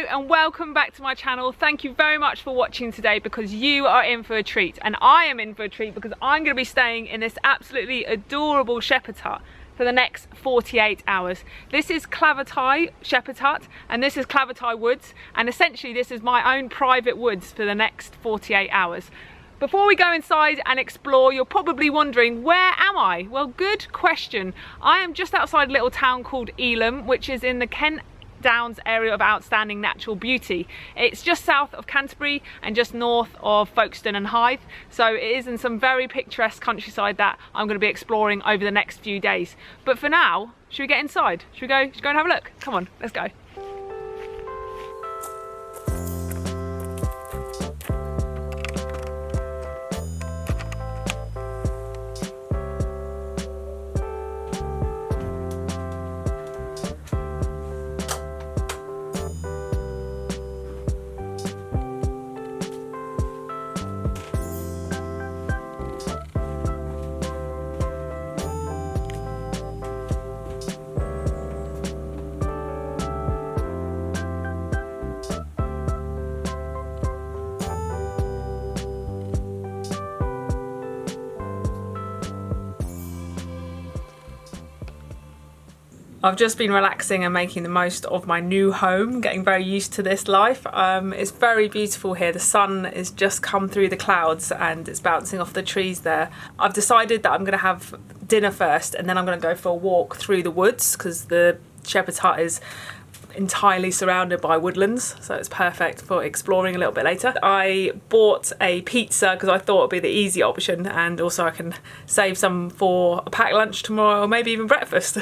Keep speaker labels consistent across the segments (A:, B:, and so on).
A: Hello and welcome back to my channel. Thank you very much for watching today, because you are in for a treat and I am in for a treat because I'm going to be staying in this absolutely adorable shepherd's hut for the next 48 hours. This is Claverty Shepherd's Hut and this is Claverty Woods, and essentially this is my own private woods for the next 48 hours. Before we go inside and explore, you're probably wondering, where am I? Well, good question. I am just outside a little town called Elam, which is in the Kent Downs area of outstanding natural beauty. It's just south of Canterbury and just north of Folkestone and Hythe, so it is in some very picturesque countryside that I'm going to be exploring over the next few days. But for now, should we get inside? Should we go and have a look? Come on, let's go. I've just been relaxing and making the most of my new home, getting very used to this life. It's very beautiful here. The sun has just come through the clouds and it's bouncing off the trees there. I've decided that I'm going to have dinner first and then I'm going to go for a walk through the woods, because the shepherd's hut is entirely surrounded by woodlands, so it's perfect for exploring a little bit later. I bought a pizza because I thought it would be the easy option, and also I can save some for a packed lunch tomorrow or maybe even breakfast.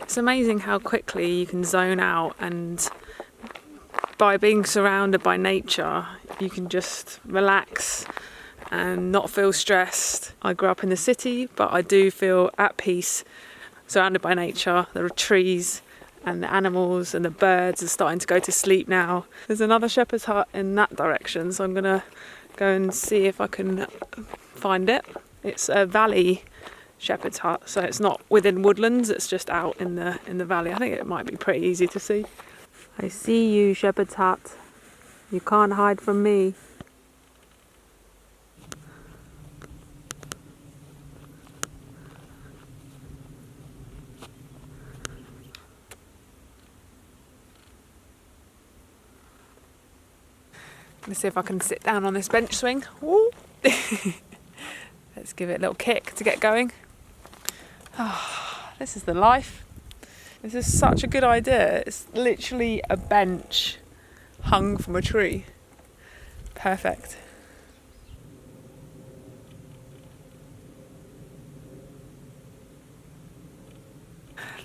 A: It's amazing how quickly you can zone out, and by being surrounded by nature you can just relax and not feel stressed. I grew up in the city, but I do feel at peace surrounded by nature. There are trees and the animals and the birds are starting to go to sleep now. There's another shepherd's hut in that direction, so I'm gonna go and see if I can find it. It's a valley shepherd's hut, so it's not within woodlands, it's just out in the valley. I think it might be pretty easy to see. I see you, shepherd's hut. You can't hide from me. Let's see if I can sit down on this bench swing. Let's give it a little kick to get going. Oh, this is the life. This is such a good idea. It's literally a bench hung from a tree. Perfect.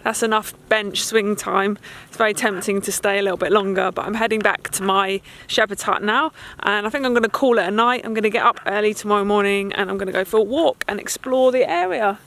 A: That's enough bench swing time. It's very tempting to stay a little bit longer, but I'm heading back to my shepherd's hut now, and I think I'm going to call it a night. I'm going to get up early tomorrow morning and I'm going to go for a walk and explore the area.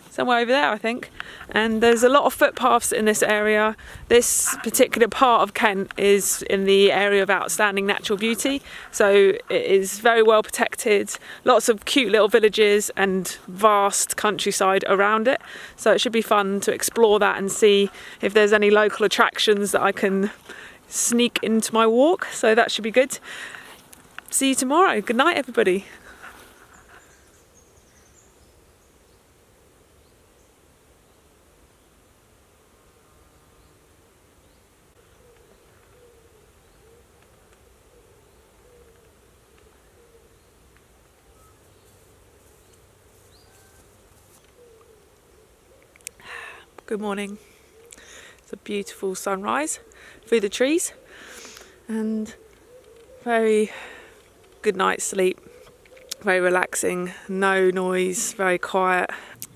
A: Somewhere over there, I think. And there's a lot of footpaths in this area. This particular part of Kent is in the area of outstanding natural beauty, so it is very well protected. Lots of cute little villages and vast countryside around it, so it should be fun to explore that and see if there's any local attractions that I can sneak into my walk, so that should be good. See you tomorrow. Good night, everybody. Good morning. It's a beautiful sunrise through the trees and very good night's sleep. Very relaxing, no noise, very quiet.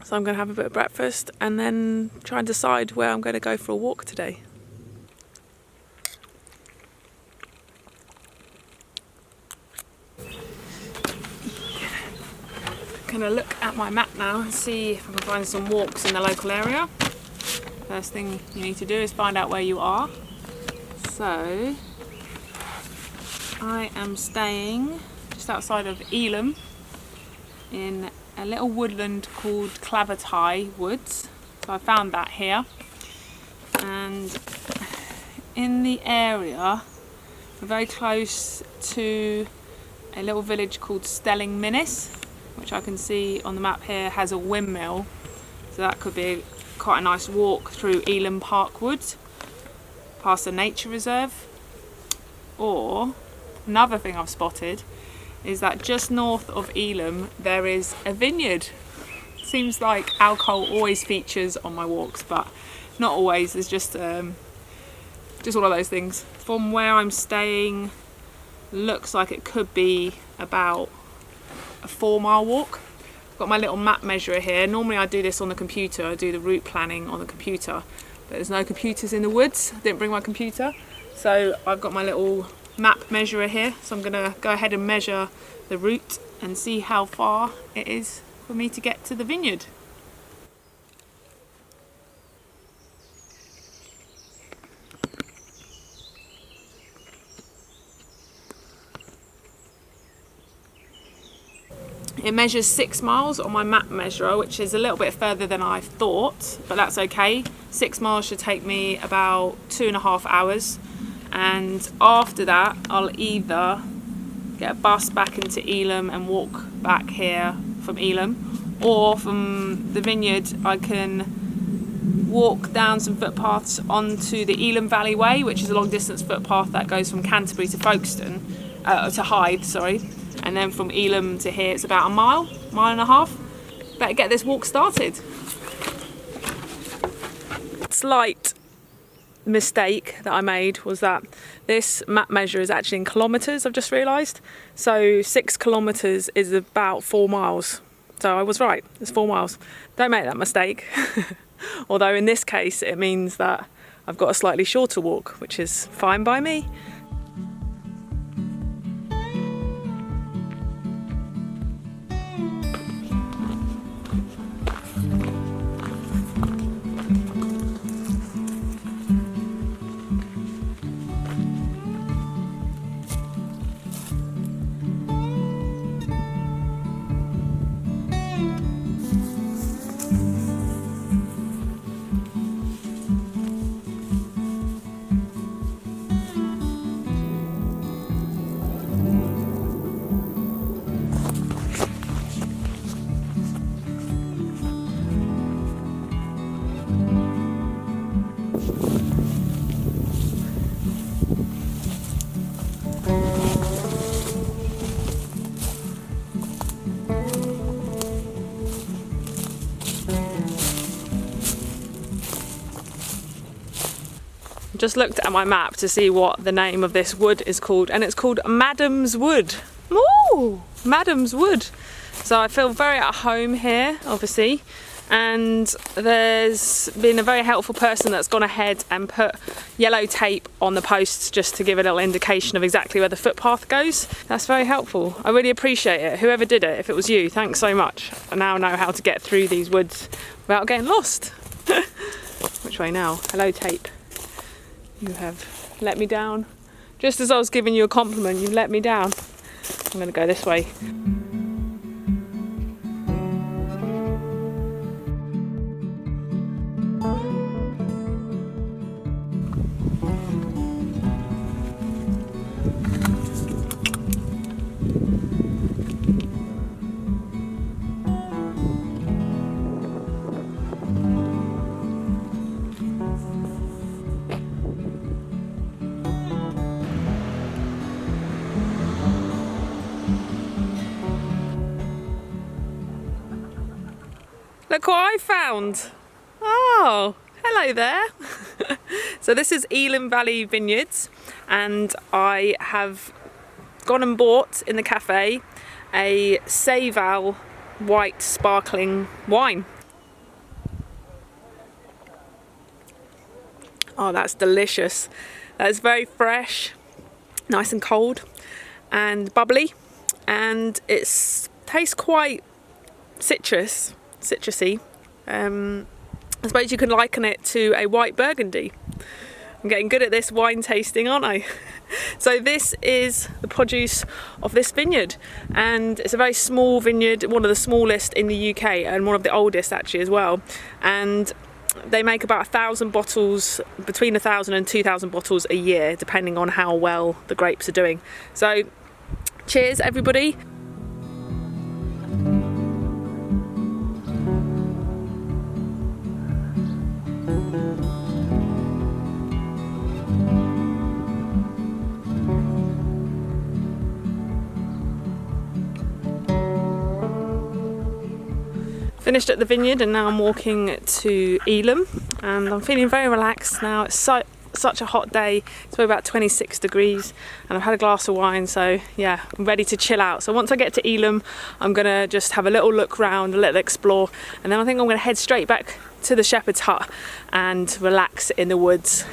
A: So I'm going to have a bit of breakfast and then try and decide where I'm going to go for a walk today. I'm going to look at my map now and see if I can find some walks in the local area. First thing you need to do is find out where you are. So I am staying just outside of Elam in a little woodland called Clavertie Woods. So I found that here. And in the area, we're very close to a little village called Stelling Minnis, which I can see on the map here has a windmill. So that could be quite a nice walk through Elam Park Woods, past a nature reserve. Or another thing I've spotted is that just north of Elam there is a vineyard. Seems like alcohol always features on my walks, but not always. There's just one of those things. From where I'm staying, looks like it could be about a 4-mile walk. I've got my little map measurer here. Normally I do this on the computer, I do the route planning on the computer, but there's no computers in the woods. I didn't bring my computer, so I've got my little map measurer here. So I'm gonna go ahead and measure the route and see how far it is for me to get to the vineyard. It measures 6 miles on my map measurer, which is a little bit further than I thought, but that's okay. 6 miles should take me about 2.5 hours. And after that, I'll either get a bus back into Elam and walk back here from Elam, or from the vineyard I can walk down some footpaths onto the Elam Valley Way, which is a long distance footpath that goes from Canterbury to to Hythe, sorry. And then from Elam to here it's about a mile and a half. Better get this walk started. Slight mistake that I made was that this map measure is actually in kilometres, I've just realised. So 6 kilometres is about 4 miles. So I was right, it's 4 miles. Don't make that mistake. Although in this case it means that I've got a slightly shorter walk, which is fine by me. Just looked at my map to see what the name of this wood is called, and it's called Madam's Wood. Ooh, Madam's Wood. So I feel very at home here, obviously, and there's been a very helpful person that's gone ahead and put yellow tape on the posts just to give a little indication of exactly where the footpath goes. That's very helpful. I really appreciate it. Whoever did it, if it was you, thanks so much. I now know how to get through these woods without getting lost. Which way now? Hello tape. You have let me down. Just as I was giving you a compliment, you let me down. I'm going to go this way. Look what I found. Ah, Oh, hello there. So this is Elam Valley Vineyards, and I have gone and bought in the cafe a Seyval white sparkling wine. Oh, that's delicious. That's very fresh, nice and cold and bubbly, and it tastes quite citrusy. I suppose you can liken it to a white Burgundy. I'm getting good at this wine tasting, aren't I? So this is the produce of this vineyard, and it's a very small vineyard, one of the smallest in the UK and one of the oldest actually as well. And they make about 1,000 bottles, between 1,000 and 2,000 bottles a year, depending on how well the grapes are doing. So cheers everybody. Finished at the vineyard and now I'm walking to Elam, and I'm feeling very relaxed now. It's such a hot day. It's about 26 degrees and I've had a glass of wine, so yeah, I'm ready to chill out. So once I get to Elam, I'm gonna just have a little look round, a little explore, and then I think I'm gonna head straight back to the shepherd's hut and relax in the woods.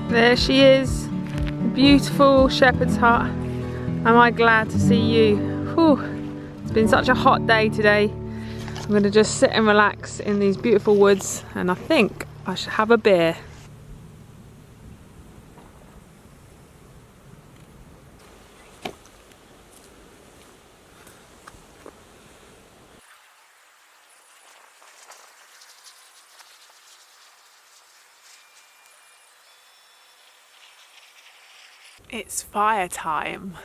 A: There she is, the beautiful shepherd's hut. Am I glad to see you? Whew. It's been such a hot day today. I'm going to just sit and relax in these beautiful woods, and I think I should have a beer. It's fire time.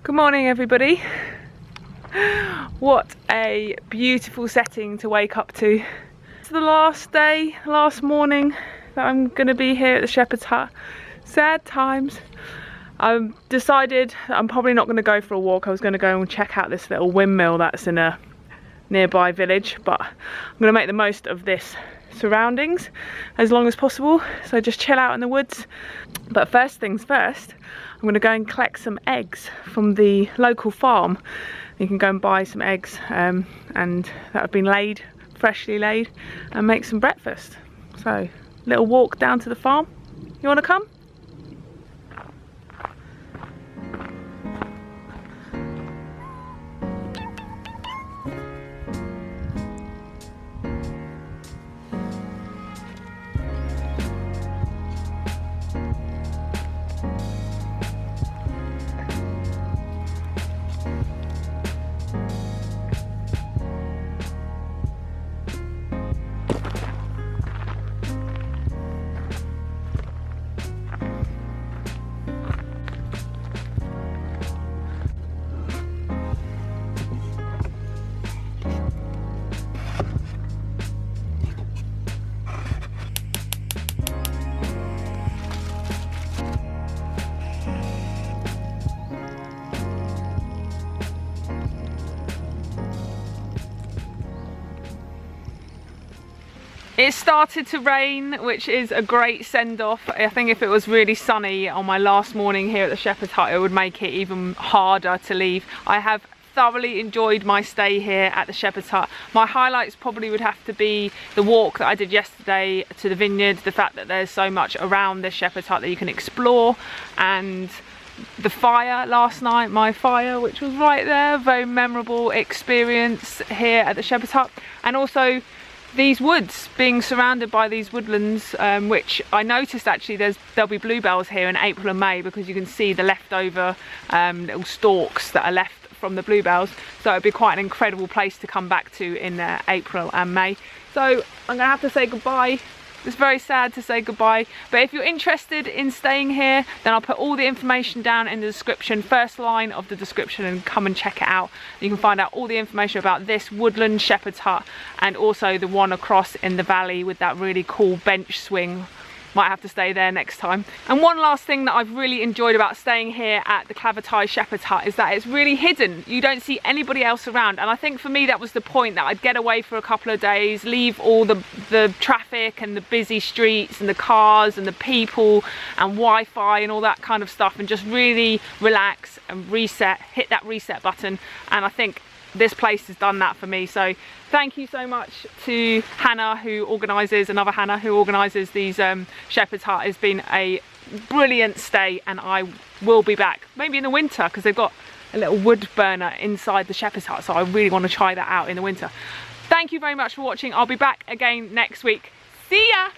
A: Good morning everybody. What a beautiful setting to wake up to. It's the last morning that I'm going to be here at the shepherd's hut. Sad times. I've decided that I'm probably not going to go for a walk. I was going to go and check out this little windmill that's in a nearby village, but I'm going to make the most of this surroundings as long as possible, so just chill out in the woods. But first things first, I'm going to go and collect some eggs from the local farm. You can go and buy some eggs and that have been laid, freshly laid, and make some breakfast. So little walk down to the farm. You want to come? It started to rain, which is a great send-off. I think if it was really sunny on my last morning here at the Shepherd's Hut, it would make it even harder to leave. I have thoroughly enjoyed my stay here at the Shepherd's Hut. My highlights probably would have to be the walk that I did yesterday to the vineyards, the fact that there's so much around this Shepherd's Hut that you can explore, and the fire last night, my fire, which was right there. Very memorable experience here at the Shepherd's Hut. And also these woods, being surrounded by these woodlands, which I noticed actually there'll be bluebells here in April and May, because you can see the leftover little stalks that are left from the bluebells. So it'd be quite an incredible place to come back to in April and May. So I'm gonna have to say goodbye. It's very sad to say goodbye, but if you're interested in staying here, then I'll put all the information down in the description, first line of the description, and come and check it out. You can find out all the information about this woodland Shepherd's Hut, and also the one across in the valley with that really cool bench swing. Might have to stay there next time. And one last thing that I've really enjoyed about staying here at the Clavertye Shepherd's Hut is that it's really hidden. You don't see anybody else around, and I think for me that was the point, that I'd get away for a couple of days, leave all the traffic and the busy streets and the cars and the people and Wi-Fi and all that kind of stuff, and just really relax and reset, hit that reset button. And I think this place has done that for me. So thank you so much to Hannah, who organises, another Hannah who organises these Shepherd's Hut. It's been a brilliant stay, and I will be back maybe in the winter, because they've got a little wood burner inside the Shepherd's Hut, so I really want to try that out in the winter. Thank you very much for watching. I'll be back again next week. See ya.